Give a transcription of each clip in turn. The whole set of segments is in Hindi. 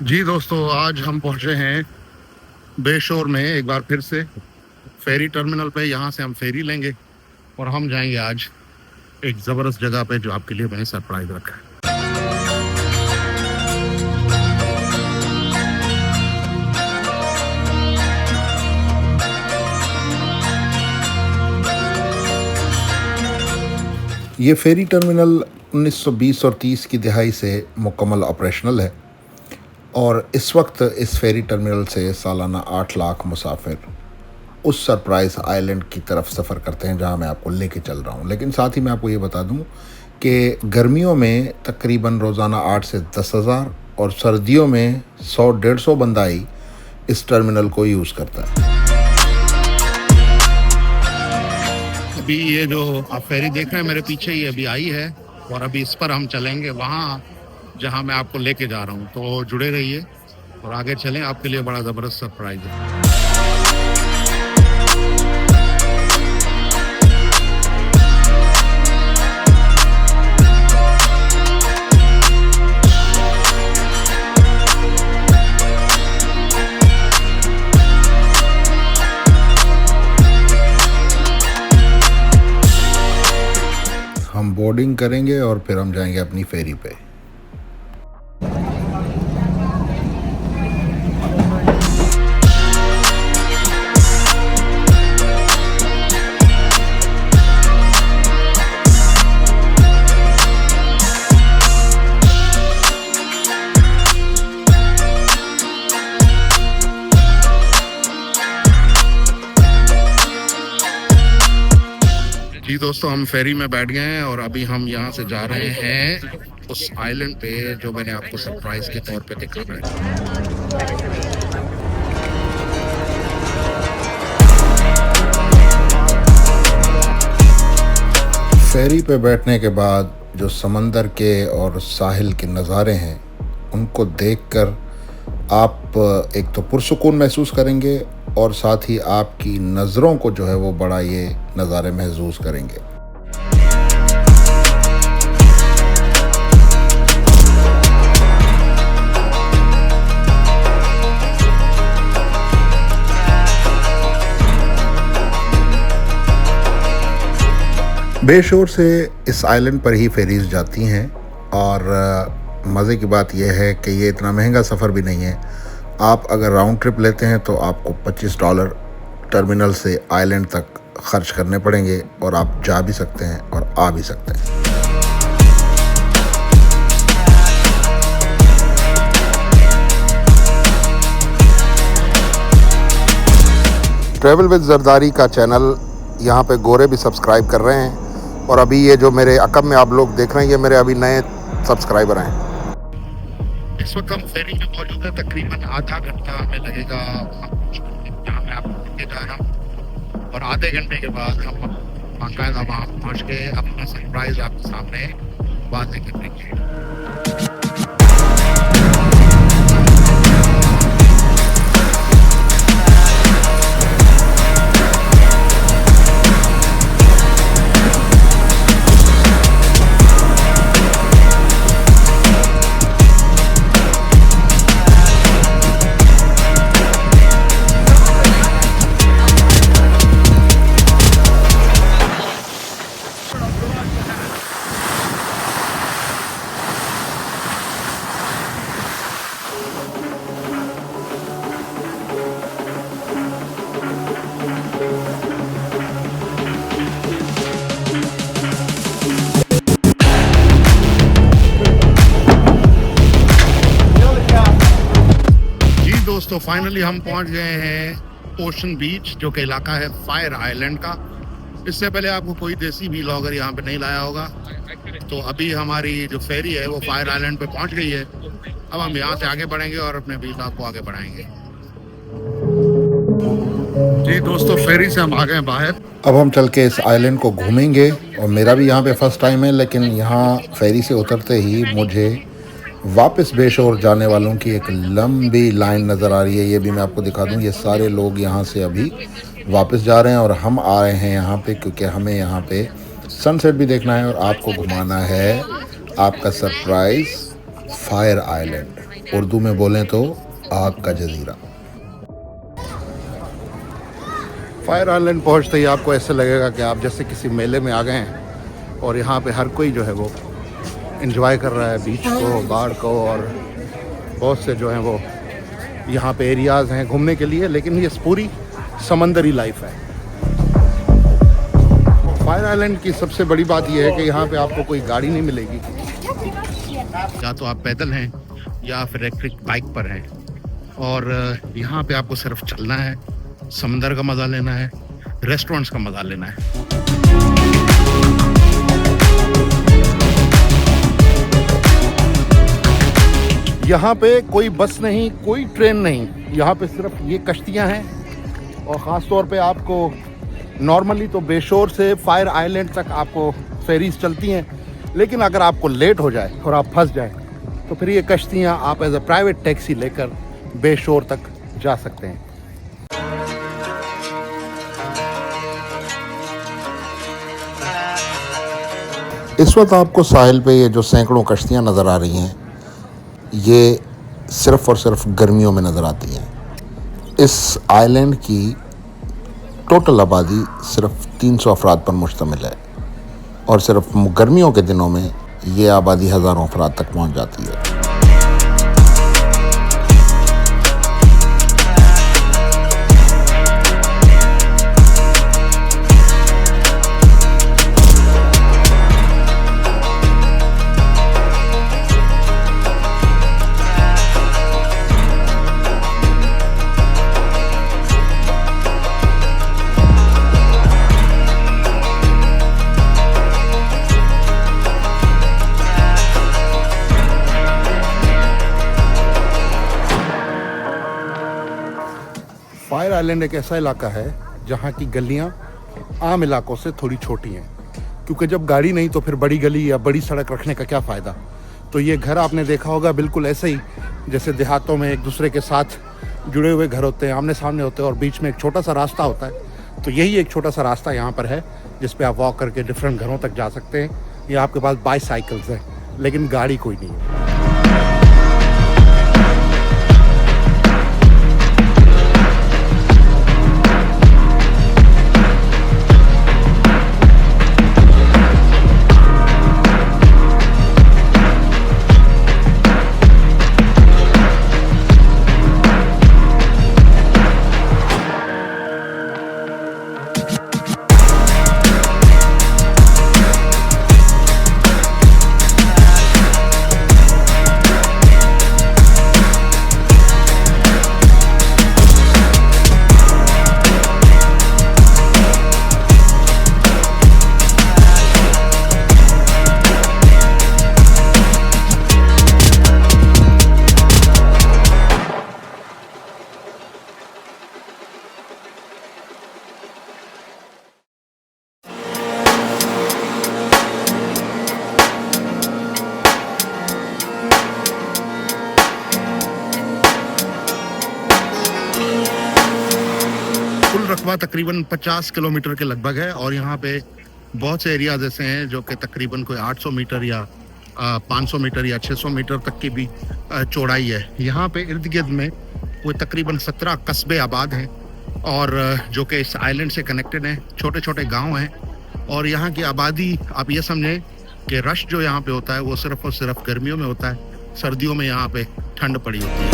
जी दोस्तों, आज हम पहुंचे हैं बेशोर में एक बार फिर से फेरी टर्मिनल पे। यहाँ से हम फेरी लेंगे और हम जाएंगे आज एक ज़बरदस्त जगह पे जो आपके लिए मैंने सरप्राइज रखा है। ये फेरी टर्मिनल 1920 और 30 की दिहाई से मुकम्मल ऑपरेशनल है और इस वक्त इस फेरी टर्मिनल से सालाना 8 लाख मुसाफिर उस सरप्राइज़ आइलैंड की तरफ सफ़र करते हैं जहां मैं आपको लेके चल रहा हूं। लेकिन साथ ही मैं आपको ये बता दूं कि गर्मियों में तकरीबन रोज़ाना 8 से 10,000 और सर्दियों में 100-150 बंदा ही इस टर्मिनल को यूज़ करता है। अभी ये जो आप फेरी देख रहे हैं मेरे पीछे ही अभी आई है और अभी इस पर हम चलेंगे वहाँ जहाँ मैं आपको लेके जा रहा हूँ। तो जुड़े रहिए और आगे चलें, आपके लिए बड़ा ज़बरदस्त सरप्राइज है। हम बोर्डिंग करेंगे और फिर हम जाएंगे अपनी फेरी पे। जी दोस्तों, हम फेरी में बैठ गए हैं और अभी हम यहाँ से जा रहे हैं उस आइलैंड पे जो मैंने आपको सरप्राइज के तौर पे दिखाना है। फेरी पे बैठने के बाद जो समंदर के और साहिल के नज़ारे हैं उनको देखकर आप एक तो पुरसुकून महसूस करेंगे और साथ ही आपकी नज़रों को जो है वो बड़ा ये नज़ारे महसूस करेंगे। बेशोर से इस आइलैंड पर ही फेरीज जाती हैं और मज़े की बात यह है कि ये इतना महंगा सफ़र भी नहीं है। आप अगर राउंड ट्रिप लेते हैं तो आपको $25 टर्मिनल से आइलैंड तक खर्च करने पड़ेंगे और आप जा भी सकते हैं और आ भी सकते हैं। ट्रैवल विद जरदारी का चैनल यहाँ पे गोरे भी सब्सक्राइब कर रहे हैं और अभी ये जो मेरे अकब में आप लोग देख रहे हैं ये मेरे अभी नए सब्सक्राइबर हैं। इस वक्त हम फेरी में मौजूद है, तकरीबन आधा घंटा हमें लगेगा जहाँ मैं आपको लेके जा रहा हूँ और आधे घंटे के बाद हम बाकायदा वहाँ पहुँच के अपना सरप्राइज आपके सामने वाज़ेह करेंगे। दोस्तों फाइनली हम पहुंच गए हैं ओशन बीच, जो कि इलाका है फायर आइलैंड का। इससे पहले आपको कोई देसी व्लॉगर यहाँ पे नहीं लाया होगा। तो अभी हमारी जो फेरी है वो फायर आइलैंड पे पहुंच गई है। अब हम यहाँ से आगे बढ़ेंगे और अपने व्लॉग को आगे बढ़ाएंगे। जी दोस्तों, फेरी से हम आ गए बाहर। अब हम चल के इस आइलैंड को घूमेंगे और मेरा भी यहाँ पे फर्स्ट टाइम है, लेकिन यहाँ फेरी से उतरते ही मुझे वापस बेशोर जाने वालों की एक लंबी लाइन नज़र आ रही है। ये भी मैं आपको दिखा दूँ, ये सारे लोग यहाँ से अभी वापस जा रहे हैं और हम आ रहे हैं यहाँ पे क्योंकि हमें यहाँ पे सनसेट भी देखना है और आपको घुमाना है आपका सरप्राइज फायर आइलैंड। उर्दू में बोलें तो आग का जजीरा। फायर आइलैंड पहुंचते ही आपको ऐसे लगेगा कि आप जैसे किसी मेले में आ गए हैं और यहाँ पे हर कोई जो है वो एंजॉय कर रहा है बीच को, गार्ड को, और बहुत से जो हैं वो यहाँ पे एरियाज़ हैं घूमने के लिए, लेकिन ये पूरी समंदरी लाइफ है। फायर आइलैंड की सबसे बड़ी बात यह है कि यहाँ पे आपको कोई गाड़ी नहीं मिलेगी, या तो आप पैदल हैं या फिर इलेक्ट्रिक बाइक पर हैं, और यहाँ पे आपको सिर्फ चलना है, समंदर का मज़ा लेना है, रेस्टोरेंट्स का मज़ा लेना है। यहाँ पे कोई बस नहीं, कोई ट्रेन नहीं, यहाँ पे सिर्फ ये कश्तियाँ हैं, और ख़ास तौर पे आपको नॉर्मली तो बेशोर से फायर आइलैंड तक आपको फेरीज चलती हैं, लेकिन अगर आपको लेट हो जाए और आप फंस जाएं तो फिर ये कश्तियाँ आप एज अ प्राइवेट टैक्सी लेकर बेशोर तक जा सकते हैं। इस वक्त आपको साहिल पे ये जो सैकड़ों कश्तियाँ नज़र आ रही हैं, ये सिर्फ़ और सिर्फ गर्मियों में नज़र आती हैं। इस आइलैंड की टोटल आबादी सिर्फ 300 अफराद पर मुश्तमिल है, और सिर्फ गर्मियों के दिनों में ये आबादी हज़ारों अफराद तक पहुंच जाती है। फायर आइलैंड एक ऐसा इलाका है जहाँ की गलियाँ आम इलाकों से थोड़ी छोटी हैं, क्योंकि जब गाड़ी नहीं तो फिर बड़ी गली या बड़ी सड़क रखने का क्या फ़ायदा। तो ये घर आपने देखा होगा बिल्कुल ऐसे ही जैसे देहातों में एक दूसरे के साथ जुड़े हुए घर होते हैं, आमने सामने होते हैं, और बीच में एक छोटा सा रास्ता होता है। तो यही एक छोटा सा रास्ता यहाँ पर है जिस पे आप वॉक करके डिफरेंट घरों तक जा सकते हैं, या आपके पास बाईसाइकिल्स हैं, लेकिन गाड़ी कोई नहीं है। कुल रकबा तकरीबन 50 किलोमीटर के लगभग है, और यहाँ पे बहुत से एरियाज ऐसे हैं जो कि तकरीबन कोई 800 मीटर या 500 मीटर या 600 मीटर तक की भी चौड़ाई है। यहाँ पे इर्द गिर्द में कोई तकरीबन 17 कस्बे आबाद हैं, और जो कि इस आइलैंड से कनेक्टेड हैं, छोटे छोटे गांव हैं। और यहाँ की आबादी आप ये समझें कि रश जो यहाँ पे होता है वो सिर्फ और सिर्फ गर्मियों में होता है, सर्दियों में यहाँ पे ठंड पड़ी होती है।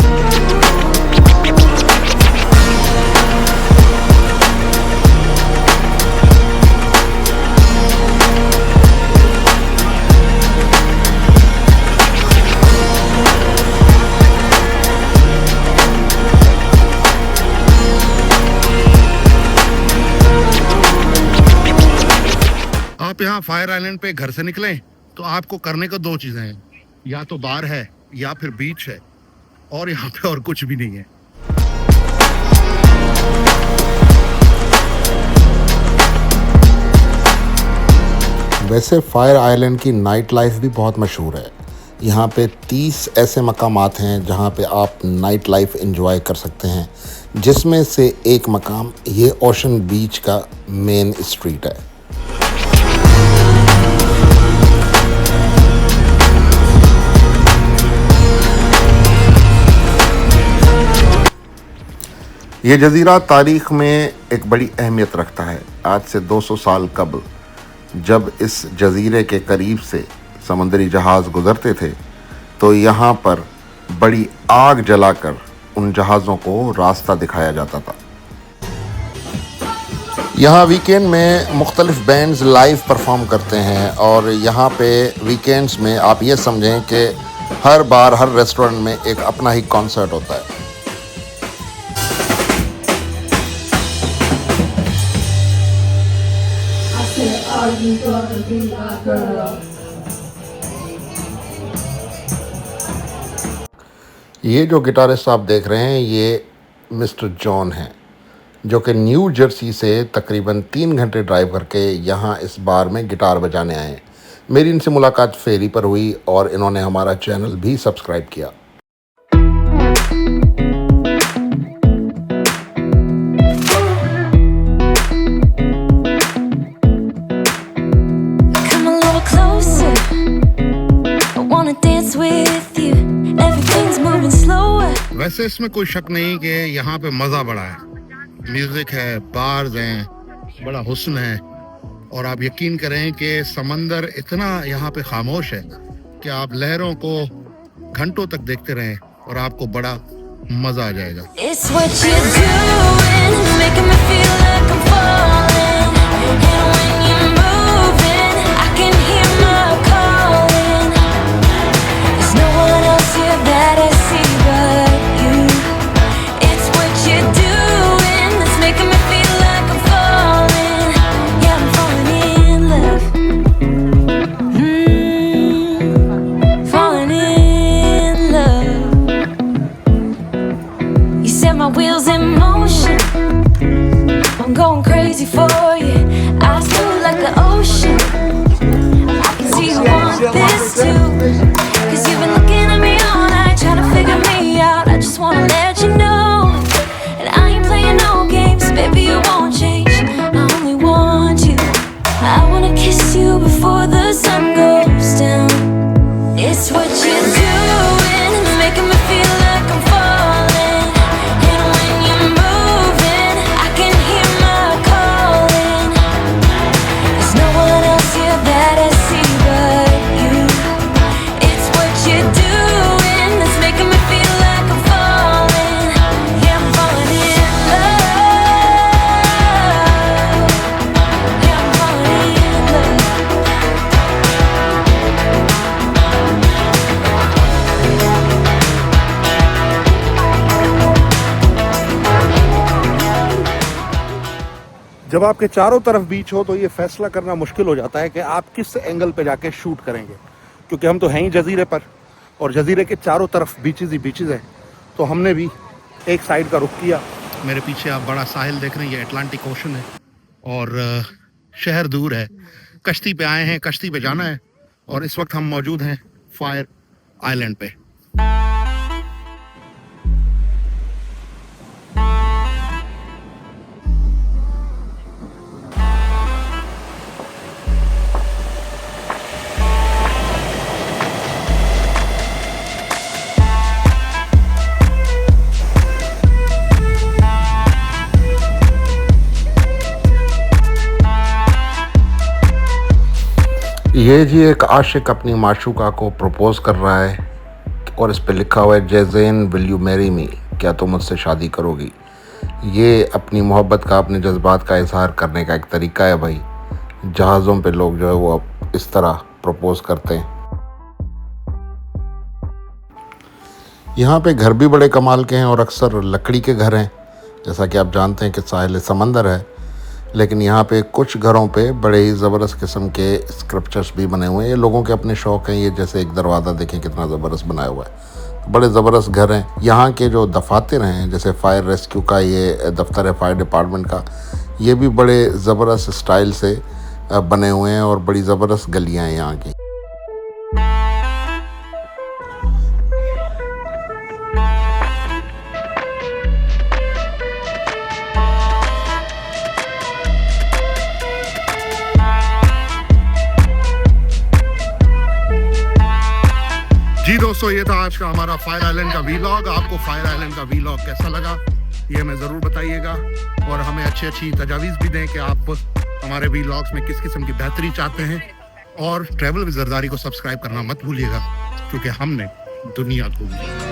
आप यहाँ फायर आइलैंड पे घर से निकलें तो आपको करने को दो चीज़ें हैं, या तो बार है या फिर बीच है, और यहाँ पे और कुछ भी नहीं है। वैसे फायर आइलैंड की नाइट लाइफ भी बहुत मशहूर है। यहाँ पे 30 ऐसे मकामात हैं जहाँ पे आप नाइट लाइफ एंजॉय कर सकते हैं, जिसमें से एक मकाम ये ओशन बीच का मेन स्ट्रीट है। ये जज़ीरा तारीख़ में एक बड़ी अहमियत रखता है। आज से 200 साल कबल जब इस जज़ीरे के करीब से समंदरी जहाज़ गुज़रते थे तो यहाँ पर बड़ी आग जलाकर उन जहाज़ों को रास्ता दिखाया जाता था। यहाँ वीकेंड में मुख्तलिफ़ बैंड्स लाइव परफॉर्म करते हैं और यहाँ पे वीकेंड्स में आप ये समझें कि हर बार हर रेस्टोरेंट में एक अपना ही कॉन्सर्ट होता है। ये जो गिटारिस्ट आप देख रहे हैं ये मिस्टर जॉन हैं, जो कि न्यू जर्सी से तकरीबन 3 घंटे ड्राइव करके यहाँ इस बार में गिटार बजाने आए हैं। मेरी इनसे मुलाकात फेरी पर हुई और इन्होंने हमारा चैनल भी सब्सक्राइब किया। वैसे इसमें कोई शक नहीं कि यहाँ पे मज़ा बड़ा है, म्यूज़िक है, बार्स हैं, बड़ा हुस्न है और आप यकीन करें कि समंदर इतना यहाँ पे खामोश है कि आप लहरों को घंटों तक देखते रहें और आपको बड़ा मज़ा आ जाएगा। My wheels in motion, I'm going crazy for you. I feel like the ocean. I can see you want this too, 'cause you've been looking at me all night trying to figure me out. I just wanna let you know, and I ain't playing no games, baby, you won't change. I only want you. I wanna kiss you before the sun goes down. It's what you're doing, it's making me feel like I'm falling. जब आपके चारों तरफ बीच हो तो ये फैसला करना मुश्किल हो जाता है कि आप किस एंगल पे जाके शूट करेंगे, क्योंकि हम तो हैं ही जजीरे पर और जजीरे के चारों तरफ बीचेस ही बीचेस हैं। तो हमने भी एक साइड का रुख किया। मेरे पीछे आप बड़ा साहिल देख रहे हैं, ये अटलांटिक ओशन है और शहर दूर है। कश्ती पे आए हैं, कश्ती पे जाना है और इस वक्त हम मौजूद हैं फायर आइलैंड पे। ये जी एक आशिक अपनी माशूका को प्रपोज कर रहा है और इस पे लिखा हुआ है जैज़ेन विल यू मैरी मी, क्या तुम मुझसे शादी करोगी। ये अपनी मोहब्बत का, अपने जज्बात का इजहार करने का एक तरीका है भाई। जहाज़ों पे लोग जो है वो इस तरह प्रपोज करते हैं। यहाँ पे घर भी बड़े कमाल के हैं और अक्सर लकड़ी के घर हैं, जैसा कि आप जानते हैं कि साहिल समंदर है। लेकिन यहाँ पे कुछ घरों पे बड़े ही ज़बरदस्त किस्म के स्क्रप्चर्स भी बने हुए हैं। ये लोगों के अपने शौक़ हैं। ये जैसे एक दरवाज़ा देखें कितना ज़बरदस्त बनाया हुआ है, बड़े ज़बरदस्त घर हैं। यहाँ के जो दफातर हैं, जैसे फायर रेस्क्यू का ये दफ्तर है फायर डिपार्टमेंट का, ये भी बड़े ज़बरदस्त स्टाइल से बने हुए हैं और बड़ी ज़बरदस्त गलियाँ हैं यहाँ की। जी दोस्तों, ये था आज का हमारा फायर आइलैंड का वीलॉग। आपको फायर आइलैंड का वीलॉग कैसा लगा ये हमें ज़रूर बताइएगा और हमें अच्छी अच्छी तजावीज़ भी दें कि आप हमारे व्लॉग्स में किस किस्म की बेहतरी चाहते हैं। और ट्रैवल विद जरदारी को सब्सक्राइब करना मत भूलिएगा, क्योंकि हमने दुनिया को